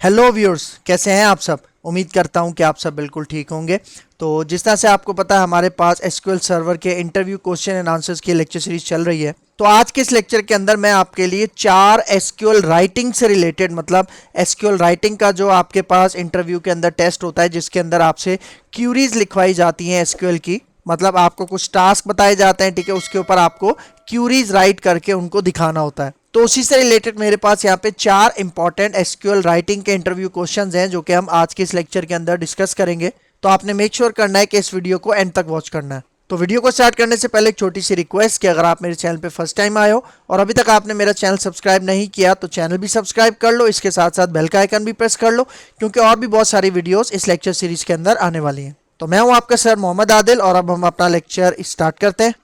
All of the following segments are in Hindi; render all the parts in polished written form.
हेलो व्यूअर्स, कैसे हैं आप सब। उम्मीद करता हूं कि आप सब बिल्कुल ठीक होंगे। तो जिस तरह से आपको पता है हमारे पास एसक्यूएल सर्वर के इंटरव्यू क्वेश्चन एंड आंसर्स की लेक्चर सीरीज चल रही है। तो आज के इस लेक्चर के अंदर मैं आपके लिए 4 एसक्यूएल राइटिंग से रिलेटेड, मतलब एसक्यूएल राइटिंग का जो आपके पास इंटरव्यू के अंदर टेस्ट होता है जिसके अंदर आपसे क्यूरीज लिखवाई जाती हैं एसक्यूएल की, मतलब आपको कुछ टास्क बताए जाते हैं, ठीक है, उसके ऊपर आपको क्यूरीज राइट करके उनको दिखाना होता है। तो उसी से रिलेटेड मेरे पास यहाँ पे 4 इंपॉर्टेंट एसक्यूएल राइटिंग के इंटरव्यू क्वेश्चंस हैं जो कि हम आज के इस लेक्चर के अंदर डिस्कस करेंगे। तो आपने मेक श्योर करना है कि इस वीडियो को एंड तक वॉच करना है। तो वीडियो को स्टार्ट करने से पहले एक छोटी सी रिक्वेस्ट कि अगर आप मेरे चैनल पे फर्स्ट टाइम आए हो और अभी तक आपने मेरा चैनल सब्सक्राइब नहीं किया तो चैनल भी सब्सक्राइब कर लो, इसके साथ साथ बेल का आइकन भी प्रेस कर लो क्योंकि और भी बहुत सारी वीडियोस इस लेक्चर सीरीज के अंदर आने वाली हैं। तो मैं हूं आपका सर मोहम्मद आदिल और अब हम अपना लेक्चर स्टार्ट करते हैं।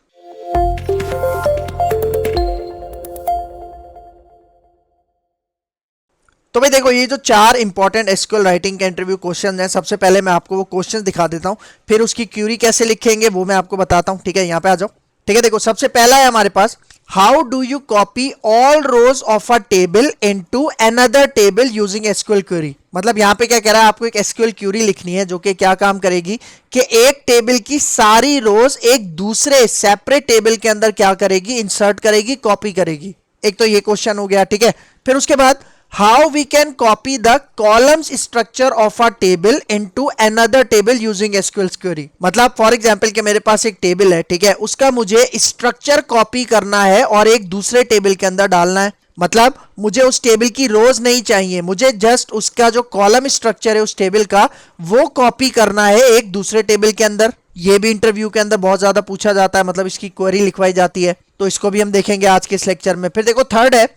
तो भाई देखो, ये जो 4 इंपॉर्टेंट एसक्यूएल राइटिंग के इंटरव्यू क्वेश्चन हैं, सबसे पहले मैं आपको वो क्वेश्चन दिखा देता हूं, फिर उसकी क्यूरी कैसे लिखेंगे वो मैं आपको बताता हूं। ठीक है, यहाँ पे आ जाओ। ठीक है, देखो सबसे पहला है हमारे पास, how do you copy all rows of a table into another table using SQL query. मतलब यहाँ पे क्या कह रहा है, आपको एक एसक्यूएल क्यूरी लिखनी है जो कि क्या काम करेगी कि एक टेबल की सारी रोज एक दूसरे सेपरेट टेबल के अंदर क्या करेगी, इंसर्ट करेगी, कॉपी करेगी। एक तो ये क्वेश्चन हो गया। ठीक है, फिर उसके बाद how we can copy the columns structure of a table into another table using SQL query। मतलब फॉर एग्जांपल कि मेरे पास एक टेबल है, ठीक है, उसका मुझे स्ट्रक्चर कॉपी करना है और एक दूसरे टेबल के अंदर डालना है। मतलब मुझे उस टेबल की रोज नहीं चाहिए, मुझे जस्ट उसका जो कॉलम स्ट्रक्चर है उस टेबल का वो कॉपी करना है एक दूसरे टेबल के अंदर। ये भी इंटरव्यू के अंदर बहुत ज्यादा पूछा जाता है, मतलब इसकी क्वेरी लिखवाई जाती है, तो इसको भी हम देखेंगे आज के इस लेक्चर में। फिर देखो थर्ड है,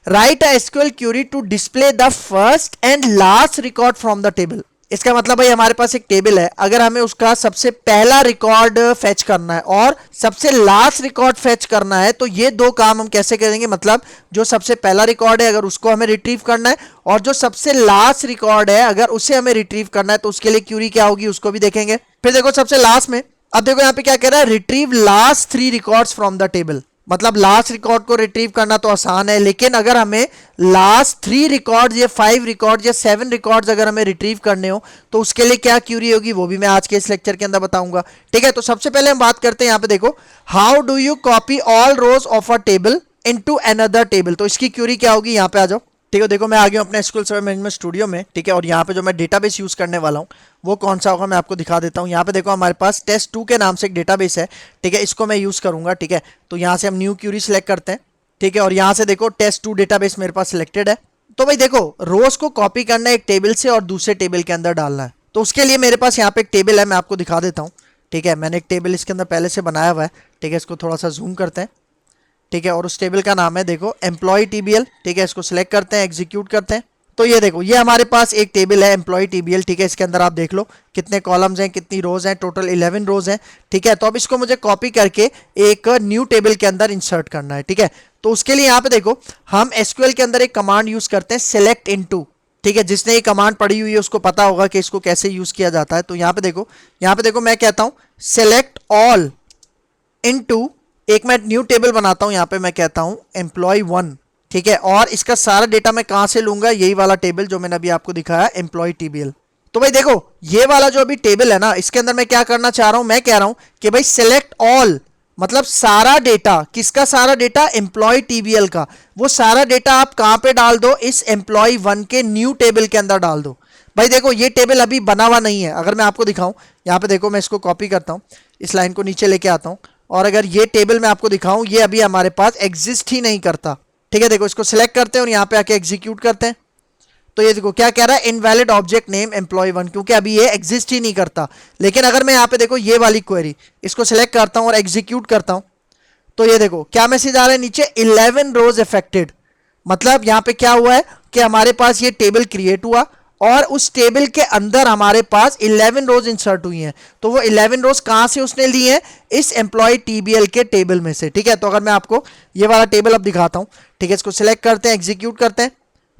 write a SQL query to display the first and last record from the table. इसका मतलब भाई हमारे पास एक टेबल है, अगर हमें उसका सबसे पहला रिकॉर्ड फेच करना है और सबसे लास्ट रिकॉर्ड फेच करना है तो ये दो काम हम कैसे करेंगे। मतलब जो सबसे पहला रिकॉर्ड है अगर उसको हमें रिट्रीव करना है और जो सबसे लास्ट रिकॉर्ड है अगर उसे हमें रिट्रीव करना है तो उसके लिए क्यूरी क्या होगी उसको भी देखेंगे। फिर देखो सबसे लास्ट में, अब देखो यहाँ पे क्या कह रहा है, retrieve last 3 records from the table. मतलब लास्ट रिकॉर्ड को रिट्रीव करना तो आसान है, लेकिन अगर हमें लास्ट 3 रिकॉर्ड्स या 5 रिकॉर्ड्स या 7 रिकॉर्ड्स अगर हमें रिट्रीव करने हो तो उसके लिए क्या क्यूरी होगी वो भी मैं आज के इस लेक्चर के अंदर बताऊंगा। ठीक है, तो सबसे पहले हम बात करते हैं यहाँ पे देखो, how do you copy all rows of a table into another table. तो इसकी क्यूरी क्या होगी, यहाँ पे आ जाओ। ठीक है, देखो मैं आ गया हूं अपने एसक्यूएल सर्वर मैनेजमेंट स्टूडियो में। ठीक है, और यहाँ पे जो मैं डेटाबेस यूज करने वाला हूँ वो कौन सा होगा मैं आपको दिखा देता हूँ। यहाँ पे देखो हमारे पास टेस्ट2 के नाम से एक डेटाबेस है। ठीक है, इसको मैं यूज करूंगा। ठीक है, तो यहाँ से हम न्यू क्यूरी सिलेक्ट करते हैं। ठीक है, और यहाँ से देखो टेस्ट2 डेटाबेस मेरे पास सिलेक्टेड है। तो भाई देखो, रोज को कॉपी करना है एक टेबल से और दूसरे टेबल के अंदर डालना है। तो उसके लिए मेरे पास यहाँ पे एक टेबल है, मैं आपको दिखा देता हूँ। ठीक है, मैंने एक टेबल इसके अंदर पहले से बनाया हुआ है। ठीक है, इसको थोड़ा सा जूम करते हैं। ठीक है, और उस टेबल का नाम है देखो एम्प्लॉय टीबीएल। ठीक है, इसको सिलेक्ट करते हैं, एग्जीक्यूट करते हैं। तो ये देखो, ये हमारे पास एक टेबल है एम्प्लॉय टीबीएल। ठीक है, इसके अंदर आप देख लो कितने कॉलम्स हैं, कितनी रोज हैं, टोटल 11 रोज हैं। ठीक है, तो अब इसको मुझे कॉपी करके एक न्यू टेबल के अंदर इंसर्ट करना है। ठीक है, तो उसके लिए यहाँ पे देखो हम एसक्यूएल के अंदर एक कमांड यूज करते हैं, सेलेक्ट इनटू। ठीक है, जिसने ये कमांड पढ़ी हुई है उसको पता होगा कि इसको कैसे यूज किया जाता है। तो यहाँ पे देखो मैं कहता हूँ सेलेक्ट ऑल इनटू, एक मैं न्यू टेबल बनाता हूं, यहां पे मैं कहता हूं एम्प्लॉय1। ठीक है, और इसका सारा डेटा मैं कहां से लूंगा, यही वाला टेबल जो मैंने अभी आपको दिखाया एम्प्लॉय टीबीएल। तो भाई देखो ये वाला जो अभी टेबल है ना, इसके अंदर मैं क्या करना चाह रहा हूं, मैं कह रहा हूं कि भाई सिलेक्ट ऑल, मतलब सारा डेटा, किसका सारा डेटा, एम्प्लॉय टीबीएल का। वो सारा डेटा आप कहां पे डाल दो, इस एम्प्लॉय1 के न्यू टेबल के अंदर डाल दो। भाई देखो ये टेबल अभी बना हुआ नहीं है, अगर मैं आपको दिखाऊं, यहाँ पे देखो मैं इसको कॉपी करता हूं, इस लाइन को नीचे लेके आता हूं और अगर ये टेबल मैं आपको दिखाऊं ये अभी हमारे पास एग्जिस्ट ही नहीं करता। ठीक है, देखो इसको सिलेक्ट करते हैं और यहाँ पे आके एग्जीक्यूट करते हैं। तो ये देखो क्या कह रहा है, इनवैलिड ऑब्जेक्ट नेम एम्प्लॉय1, क्योंकि अभी ये एग्जिस्ट ही नहीं करता। लेकिन अगर मैं यहाँ पे देखो ये वाली क्वेरी, इसको सिलेक्ट करता हूँ और एग्जीक्यूट करता हूँ तो ये देखो क्या मैसेज आ रहा है नीचे, 11 रोज अफेक्टेड। मतलब यहाँ पे क्या हुआ है कि हमारे पास ये टेबल क्रिएट हुआ और उस टेबल के अंदर हमारे पास 11 रोज इंसर्ट हुई हैं। तो वो 11 रोज कहां से उसने ली हैं, इस एम्प्लॉय टीबीएल के टेबल में से। ठीक है, तो अगर मैं आपको ये वाला टेबल अब दिखाता हूं, ठीक है, इसको सिलेक्ट करते हैं, एग्जीक्यूट करते हैं,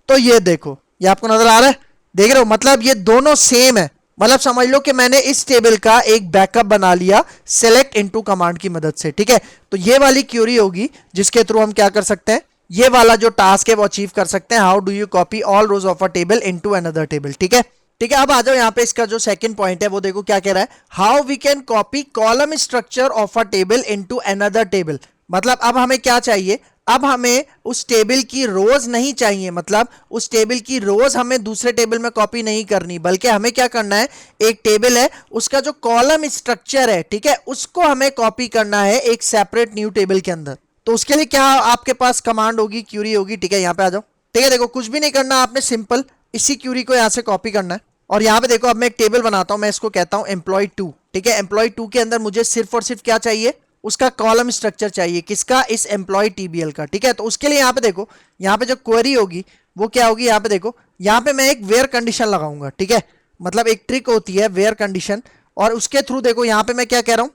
तो ये देखो ये आपको नजर आ रहा है, देख रहे हो, मतलब ये दोनों सेम है। मतलब समझ लो कि मैंने इस टेबल का एक बैकअप बना लिया सेलेक्ट इनटू कमांड की मदद से। ठीक है, तो ये वाली क्यूरी होगी जिसके थ्रू हम क्या कर सकते हैं, ये वाला जो टास्क है वो अचीव कर सकते हैं। How do you copy all rows of a table into another table. ठीक है, ठीक है। अब आ जाओ यहाँ पे, इसका जो सेकंड पॉइंट है वो देखो क्या कह रहा है, how we can copy column structure of a table into another table. मतलब अब हमें क्या चाहिए, अब हमें उस टेबल की रोज नहीं चाहिए, मतलब उस टेबल की रोज हमें दूसरे टेबल में कॉपी नहीं करनी, बल्कि हमें क्या करना है, एक टेबल है उसका जो कॉलम स्ट्रक्चर है, ठीक है, उसको हमें कॉपी करना है एक सेपरेट न्यू टेबल के अंदर। तो उसके लिए क्या आपके पास कमांड होगी, क्यूरी होगी। ठीक है, यहाँ पे आ जाओ। ठीक है, देखो कुछ भी नहीं करना आपने, सिंपल इसी क्यूरी को यहाँ से कॉपी करना है। और यहाँ पे देखो अब मैं एक टेबल बनाता हूँ, मैं इसको कहता हूँ एम्प्लॉय 2। ठीक है, एम्प्लॉय 2 के अंदर मुझे सिर्फ और सिर्फ क्या चाहिए, उसका कॉलम स्ट्रक्चर चाहिए, किसका, इस एम्प्लॉय टीबीएल का। ठीक है, तो उसके लिए यहाँ पे देखो, यहाँ पे जो क्वेरी होगी वो क्या होगी, यहाँ पे देखो, यहाँ पे मैं एक वेयर कंडीशन लगाऊंगा। ठीक है, मतलब एक ट्रिक होती है वेयर कंडीशन, और उसके थ्रू देखो यहाँ पे मैं क्या कह रहा हूं,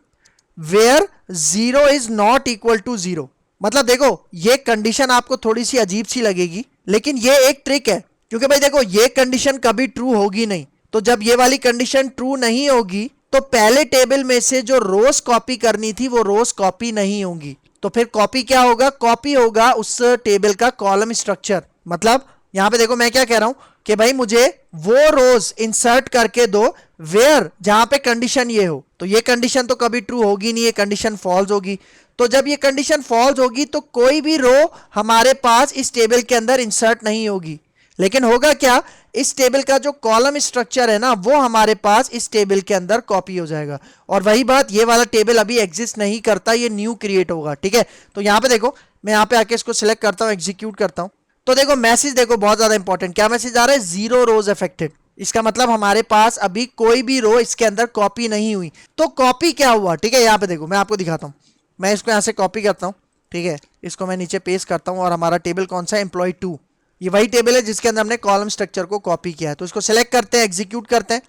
where 0 is not equal to 0। मतलब देखो ये कंडीशन आपको थोड़ी सी अजीब सी लगेगी, लेकिन ये एक ट्रिक है, क्योंकि भाई देखो ये कंडीशन कभी ट्रू होगी नहीं। तो जब ये वाली कंडीशन ट्रू नहीं होगी तो पहले टेबल में से जो रोज कॉपी करनी थी वो रोज कॉपी नहीं होंगी। तो फिर कॉपी क्या होगा, कॉपी होगा उस टेबल का कॉलम स्ट्रक्चर। मतलब यहां पे देखो मैं क्या कह रहा हूं कि भाई मुझे वो रोज इंसर्ट करके दो वेयर जहां पे कंडीशन ये हो। तो ये कंडीशन तो कभी ट्रू होगी नहीं, ये कंडीशन फॉल्स होगी। तो जब ये कंडीशन फॉल्स होगी तो कोई भी रो हमारे पास इस टेबल के अंदर इंसर्ट नहीं होगी। लेकिन होगा क्या, इस टेबल का जो कॉलम स्ट्रक्चर है ना वो हमारे पास इस टेबल के अंदर कॉपी हो जाएगा। और वही बात, ये वाला टेबल अभी एग्जिस्ट नहीं करता, ये न्यू क्रिएट होगा। ठीक है, तो यहां पे देखो मैं यहां पे आके इसको सिलेक्ट करता हूं, एग्जीक्यूट करता हूं, तो देखो मैसेज देखो बहुत ज्यादा इंपॉर्टेंट, क्या मैसेज आ रहा है, 0 रोज अफेक्टेड। इसका मतलब हमारे पास अभी कोई भी रो इसके अंदर कॉपी नहीं हुई। तो कॉपी क्या हुआ, ठीक है, यहाँ पे देखो मैं आपको दिखाता हूँ, मैं इसको यहाँ से कॉपी करता हूँ। ठीक है, इसको मैं नीचे पेस्ट करता हूँ, और हमारा टेबल कौन सा है, एम्प्लॉय 2। ये वही टेबल है जिसके अंदर हमने कॉलम स्ट्रक्चर को कॉपी किया है। तो इसको सिलेक्ट करते हैं, एग्जीक्यूट करते हैं,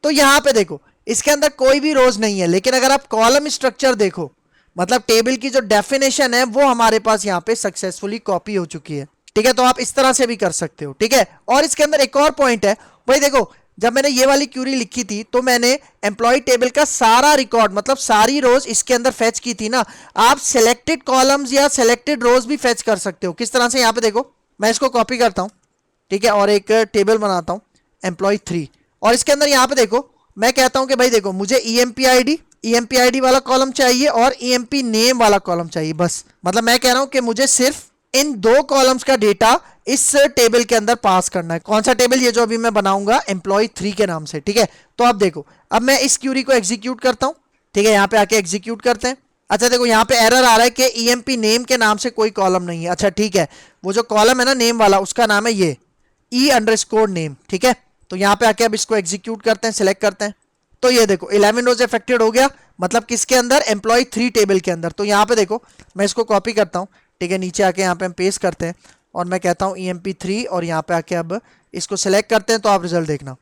तो यहाँ पे देखो इसके अंदर कोई भी रोज नहीं है। लेकिन अगर आप कॉलम स्ट्रक्चर देखो, मतलब टेबल की जो डेफिनेशन है वो हमारे पास यहाँ पे सक्सेसफुली कॉपी हो चुकी है। ठीक है, तो आप इस तरह से भी कर सकते हो। ठीक है, और इसके अंदर एक और पॉइंट है, भाई देखो जब मैंने ये वाली क्यूरी लिखी थी तो मैंने एम्प्लॉय टेबल का सारा रिकॉर्ड, मतलब सारी रोज इसके अंदर फेच की थी ना। आप सिलेक्टेड कॉलम्स या सिलेक्टेड रोज भी फेच कर सकते हो। किस तरह से, यहाँ पे देखो मैं इसको कॉपी करता हूँ, ठीक है, और एक टेबल बनाता हूँ एम्प्लॉय 3, और इसके अंदर यहाँ पे देखो मैं कहता हूँ कि भाई देखो मुझे ईएमपी आईडी वाला कॉलम चाहिए और ईएमपी नेम वाला कॉलम चाहिए, बस। मतलब मैं कह रहा हूँ कि मुझे सिर्फ इन 2 कॉलम्स का डेटा इस टेबल के अंदर पास करना है। कौन सा टेबल, ये जो अभी मैं बनाऊंगा एम्प्लॉय 3 के नाम से। ठीक है, तो अब देखो अब मैं इस क्यूरी को एग्जीक्यूट करता हूँ। ठीक है, यहाँ पे आके एग्जीक्यूट करते हैं। अच्छा देखो यहाँ पे एरर आ रहा है कि ईएमपी नेम के नाम से कोई कॉलम नहीं है। अच्छा ठीक है, वो जो कॉलम है ना नेम वाला, उसका नाम है ये E_name। ठीक है, तो यहाँ पे आके अब इसको एग्जीक्यूट करते हैं, सिलेक्ट करते हैं, तो ये देखो 11 रोज अफेक्टेड हो गया। मतलब किसके अंदर, एम्प्लॉय 3 टेबल के अंदर। तो यहाँ पे देखो मैं इसको कॉपी करता हूँ, ठीक है, नीचे आके यहाँ पे हम पेस्ट करते हैं, और मैं कहता हूँ EMP3, और यहाँ पे आके अब इसको सिलेक्ट करते हैं, तो आप रिजल्ट देखना।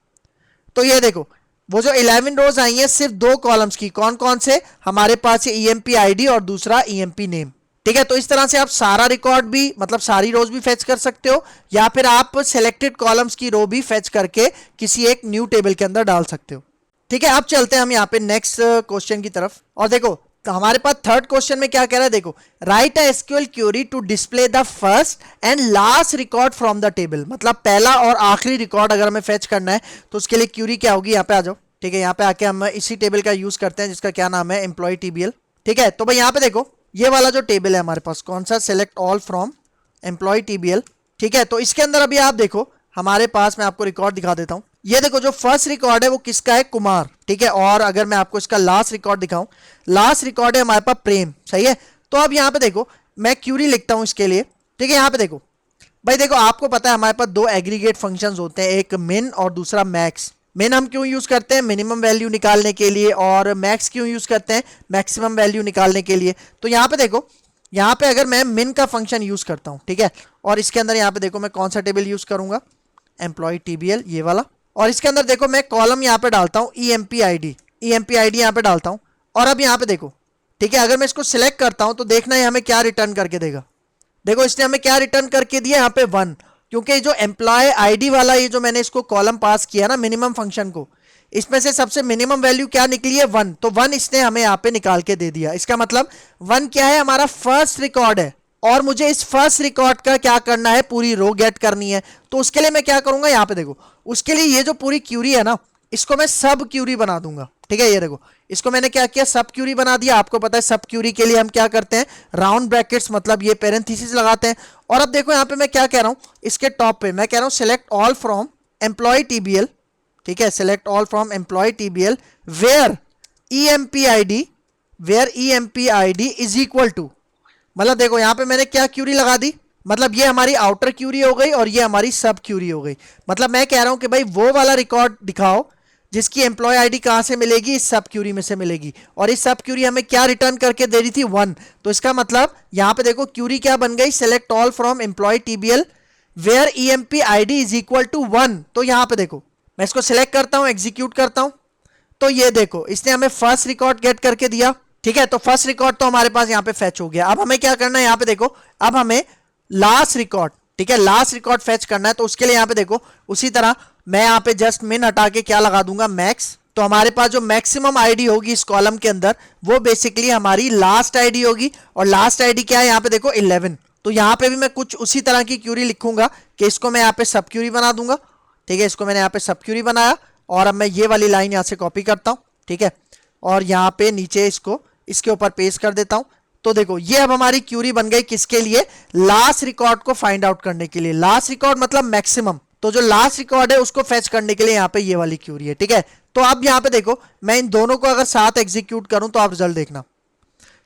तो ये देखो वो जो 11 रोज आई हैं सिर्फ 2 कॉलम्स की, कौन कौन से, हमारे पास ये EMP ID और दूसरा EMP नेम। ठीक है, तो इस तरह से आप सारा रिकॉर्ड भी, मतलब सारी रोज भी फेच कर सकते हो, या फिर आप सिलेक्टेड कॉलम्स की रो भी फेच करके किसी एक न्यू टेबल के अंदर डाल सकते हो। ठीक है, अब चलते हैं हम यहाँ पे नेक्स्ट क्वेश्चन की तरफ, और देखो तो हमारे पास थर्ड क्वेश्चन में क्या कह रहा है, देखो write a SQL query to display the first and last record from the table. मतलब पहला और आखिरी रिकॉर्ड अगर हमें फेच करना है तो उसके लिए क्यूरी क्या होगी, यहाँ पे आ जाओ। ठीक है, यहाँ पे आके हम इसी टेबल का यूज करते हैं जिसका क्या नाम है, एम्प्लॉय टीबीएल। ठीक है, तो भाई यहाँ पे देखो ये वाला जो टेबल है हमारे पास, कौन सा, select all from employ TBL. ठीक है, तो इसके अंदर अभी आप देखो हमारे पास, मैं आपको रिकॉर्ड दिखा देता हूँ। ये देखो जो फर्स्ट रिकॉर्ड है वो किसका है, कुमार। ठीक है, और अगर मैं आपको इसका लास्ट रिकॉर्ड दिखाऊं, लास्ट रिकॉर्ड है हमारे पास प्रेम। सही है, तो अब यहाँ पे देखो मैं क्यूरी लिखता हूं इसके लिए। ठीक है, यहाँ पे देखो भाई देखो आपको पता है हमारे पास 2 एग्रीगेट फंक्शंस होते हैं, एक मिन और दूसरा मैक्स। मिन हम क्यों यूज करते हैं, मिनिमम वैल्यू निकालने के लिए, और मैक्स क्यों यूज करते हैं, मैक्सिमम वैल्यू निकालने के लिए। तो यहाँ पे देखो, यहाँ पे अगर मैं मिन का फंक्शन यूज करता हूँ, ठीक है, और इसके अंदर यहाँ पे देखो मैं कौन सा टेबल यूज करूंगा, एम्प्लॉय टीबीएल, ये वाला, और इसके अंदर देखो मैं कॉलम यहाँ पे डालता हूँ EMP ID यहाँ पे डालता हूँ। और अब यहाँ पे देखो, ठीक है, अगर मैं इसको सिलेक्ट करता हूँ तो देखना है हमें क्या रिटर्न करके देगा। देखो इसने हमें क्या रिटर्न करके दिया, यहाँ पे 1, क्योंकि जो एम्प्लॉय ID वाला ये जो मैंने इसको कॉलम पास किया ना मिनिमम फंक्शन को, इसमें से सबसे मिनिमम वैल्यू क्या निकली है, 1। तो 1 इसने हमें यहाँ पे निकाल के दे दिया। इसका मतलब 1 क्या है, हमारा फर्स्ट रिकॉर्ड है। और मुझे इस फर्स्ट रिकॉर्ड का क्या करना है, पूरी रो गेट करनी है। तो उसके लिए मैं क्या करूंगा, यहाँ पे देखो, उसके लिए ये जो पूरी क्यूरी है ना, इसको मैं सब क्यूरी बना दूंगा। ठीक है, ये देखो, इसको मैंने क्या किया, सब क्यूरी बना दिया। आपको पता है सब क्यूरी के लिए हम क्या करते हैं, राउंड ब्रैकेट्स मतलब ये पेरेंथीसिस लगाते हैं। और अब देखो यहाँ पे मैं क्या कह रहा हूँ, इसके टॉप पे मैं कह रहा हूँ select all from employ TBL. ठीक है, select all from employ TBL where EMP ID is equal to, मतलब देखो यहाँ पे मैंने क्या क्यूरी लगा दी, मतलब ये हमारी आउटर क्यूरी हो गई और ये हमारी सब क्यूरी हो गई। मतलब मैं कह रहा हूं कि भाई वो वाला रिकॉर्ड दिखाओ जिसकी एम्प्लॉय आईडी कहां से मिलेगी, इस सब क्यूरी में से मिलेगी। और इस सब क्यूरी हमें क्या रिटर्न करके दे रही थी, 1। तो इसका मतलब यहाँ पे देखो क्यूरी क्या बन गई, select all from employ TBL where EMP ID is equal to 1। तो यहाँ पे देखो मैं इसको सिलेक्ट करता हूं, एग्जीक्यूट करता हूं, तो ये देखो इसने हमें फर्स्ट रिकॉर्ड गेट करके दिया। ठीक है, तो फर्स्ट रिकॉर्ड तो हमारे पास यहाँ पे फेच हो गया। अब हमें क्या करना है, यहाँ पे देखो, अब हमें लास्ट रिकॉर्ड, ठीक है, लास्ट रिकॉर्ड फेच करना है। तो उसके लिए यहाँ पे देखो उसी तरह मैं यहाँ पे जस्ट मिन हटा के क्या लगा दूंगा, मैक्स। तो हमारे पास जो मैक्सिमम आईडी होगी इस कॉलम के अंदर वो बेसिकली हमारी लास्ट आईडी होगी। और लास्ट आईडी क्या है, यहाँ पे देखो 11। तो यहाँ पे भी मैं कुछ उसी तरह की क्यूरी लिखूंगा कि इसको मैं यहाँ पे सब क्यूरी बना दूंगा। ठीक है, इसको मैंने यहाँ पे सब क्यूरी बनाया और अब मैं ये वाली लाइन यहाँ से कॉपी करता हूँ। ठीक है, और यहाँ पे नीचे इसको इसके ऊपर पेस्ट कर देता हूं। तो देखो ये अब हमारी क्यूरी बन गई, किसके लिए, लास्ट रिकॉर्ड को फाइंड आउट करने के लिए। लास्ट रिकॉर्ड मतलब मैक्सिमम, तो जो लास्ट रिकॉर्ड है उसको फेच करने के लिए यहाँ पे ये वाली क्यूरी है। ठीक है, तो अब यहाँ पे देखो मैं इन दोनों को अगर साथ एग्जीक्यूट करूं तो आप रिजल्ट देखना।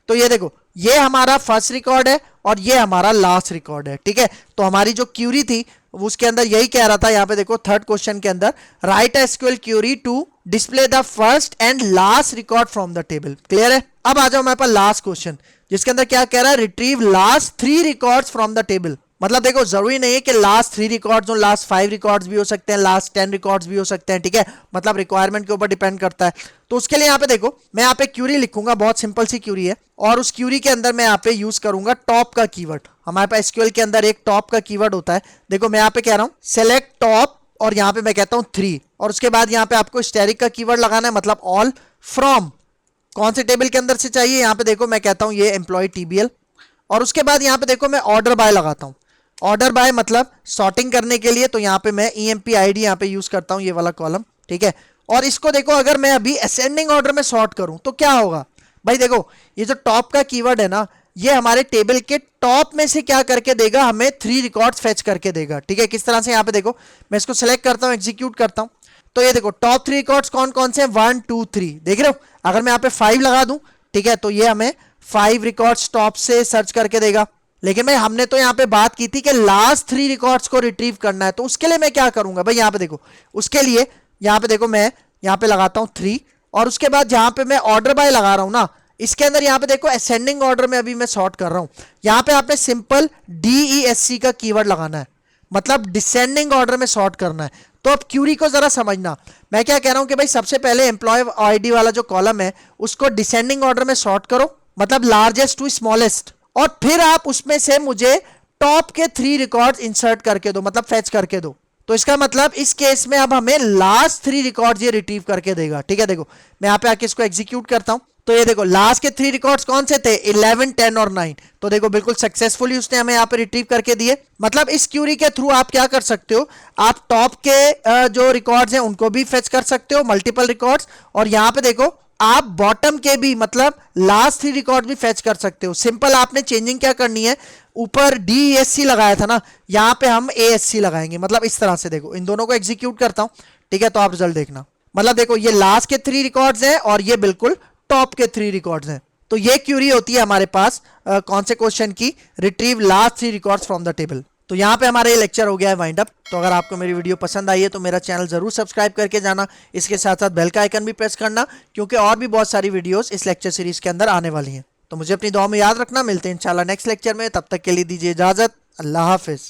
तो ये देखो ये हमारा फर्स्ट रिकॉर्ड है और ये हमारा लास्ट रिकॉर्ड है। ठीक है, तो हमारी जो क्यूरी थी उसके अंदर यही कह रहा था, यहाँ पे देखो थर्ड क्वेश्चन के अंदर, write SQL query to display the first and last record from the table. Clear है। अब आ जाओ हमारे पास लास्ट क्वेश्चन, जिसके अंदर क्या कह रहा है, retrieve last 3 records from the table. मतलब देखो जरूरी नहीं है कि लास्ट 3 रिकॉर्ड्स हो, लास्ट 5 रिकॉर्ड्स भी हो सकते हैं, लास्ट 10 रिकॉर्ड्स भी हो सकते हैं। ठीक है, मतलब रिक्वायरमेंट के ऊपर डिपेंड करता है। तो उसके लिए यहाँ पे देखो मैं यहाँ पे क्यूरी लिखूंगा, बहुत सिंपल सी क्यूरी है, और उस क्यूरी के अंदर मैं यहाँ पे यूज करूंगा टॉप का कीवर्ड। हमारे पास एसक्यूएल के अंदर एक टॉप का कीवर्ड होता है। देखो मैं यहाँ पे कह रहा हूँ सेलेक्ट टॉप और यहाँ पे मैं कहता हूँ 3, और उसके बाद यहाँ पे आपको स्टैटिक का कीवर्ड लगाना है, मतलब ऑल फ्रॉम कौन से टेबल के अंदर से चाहिए। यहाँ पे देखो मैं कहता हूँ ये एम्प्लॉय टीबीएल, और उसके बाद यहाँ पे देखो मैं ऑर्डर बाय लगाता हूँ। ऑर्डर बाय मतलब सॉर्टिंग करने के लिए, तो यहाँ पे मैं EMP ID यहाँ पे यूज करता हूँ, ये वाला कॉलम। ठीक है, और इसको देखो अगर मैं अभी असेंडिंग ऑर्डर में सॉर्ट करूं तो क्या होगा भाई, देखो ये जो टॉप का कीवर्ड है ना, ये हमारे टेबल के टॉप में से क्या करके देगा, हमें 3 रिकॉर्ड्स फेच करके देगा। ठीक है, किस तरह से, यहाँ पे देखो मैं इसको सिलेक्ट करता हूँ, एग्जीक्यूट करता हूँ, तो ये देखो टॉप 3 रिकॉर्ड्स कौन कौन से हैं, 1 2 3, देख रहे हो। अगर मैं यहाँ पे 5 लगा दूं, ठीक है, तो ये हमें 5 रिकॉर्ड्स टॉप से सर्च करके देगा। लेकिन भाई हमने तो यहाँ पे बात की थी कि लास्ट 3 रिकॉर्ड्स को रिट्रीव करना है, तो उसके लिए मैं क्या करूंगा भाई, यहाँ पे देखो उसके लिए यहाँ पे देखो मैं यहाँ पे लगाता हूँ 3, और उसके बाद जहां पे मैं ऑर्डर बाय लगा रहा हूं ना, इसके अंदर यहाँ पे देखो असेंडिंग ऑर्डर में अभी मैं सॉर्ट कर रहा हूं, यहाँ पे आपने सिंपल DESC का कीवर्ड लगाना है, मतलब डिसेंडिंग ऑर्डर में सॉर्ट करना है। तो अब क्यूरी को जरा समझना, मैं क्या कह रहा हूं कि भाई सबसे पहले एम्प्लॉय आईडी वाला जो कॉलम है उसको डिसेंडिंग ऑर्डर में सॉर्ट करो, मतलब लार्जेस्ट टू स्मॉलेस्ट, और फिर आप उसमें से मुझे टॉप के 3 रिकॉर्ड्स इंसर्ट करके दो, मतलब फेच करके दो। तो इसका मतलब इस केस में अब हमें लास्ट 3 रिकॉर्ड्स ये रिट्रीव करके देगा। ठीक है, देखो मैं यहाँ पे आके इसको एग्जीक्यूट करता हूं, तो ये देखो लास्ट के 3 रिकॉर्ड्स कौन से थे, 11 10 और 9। तो देखो बिल्कुल सक्सेसफुली उसने हमें यहाँ पे रिट्रीव करके दिए। मतलब इस क्यूरी के थ्रू आप क्या कर सकते हो, आप टॉप के जो रिकॉर्ड्स हैं उनको भी फेच कर सकते हो, मल्टीपल रिकॉर्ड्स, और यहाँ पे देखो आप बॉटम के भी, मतलब लास्ट 3 रिकॉर्ड भी फेच कर सकते हो। सिंपल आपने चेंजिंग क्या करनी है, ऊपर DESC लगाया था ना, यहाँ पे हम ASC लगाएंगे, मतलब इस तरह से। देखो इन दोनों को एग्जीक्यूट करता हूं, ठीक है, तो आप रिजल्ट देखना। मतलब देखो ये लास्ट के 3 रिकॉर्ड्स हैं और ये बिल्कुल टॉप के 3 रिकॉर्ड्स हैं। तो ये क्यूरी होती है हमारे पास कौन से क्वेश्चन की, retrieve last 3 records from the table. तो यहाँ पे हमारा ये लेक्चर हो गया है वाइंड अप। तो अगर आपको मेरी वीडियो पसंद आई है तो मेरा चैनल जरूर सब्सक्राइब करके जाना, इसके साथ साथ बेल का आइकन भी प्रेस करना, क्योंकि और भी बहुत सारी वीडियोस इस लेक्चर सीरीज के अंदर आने वाली हैं। तो मुझे अपनी दुआ में याद रखना, मिलते हैं इंशाल्लाह नेक्स्ट लेक्चर में, तब तक के लिए दीजिए इजाजत, अल्लाह हाफिज।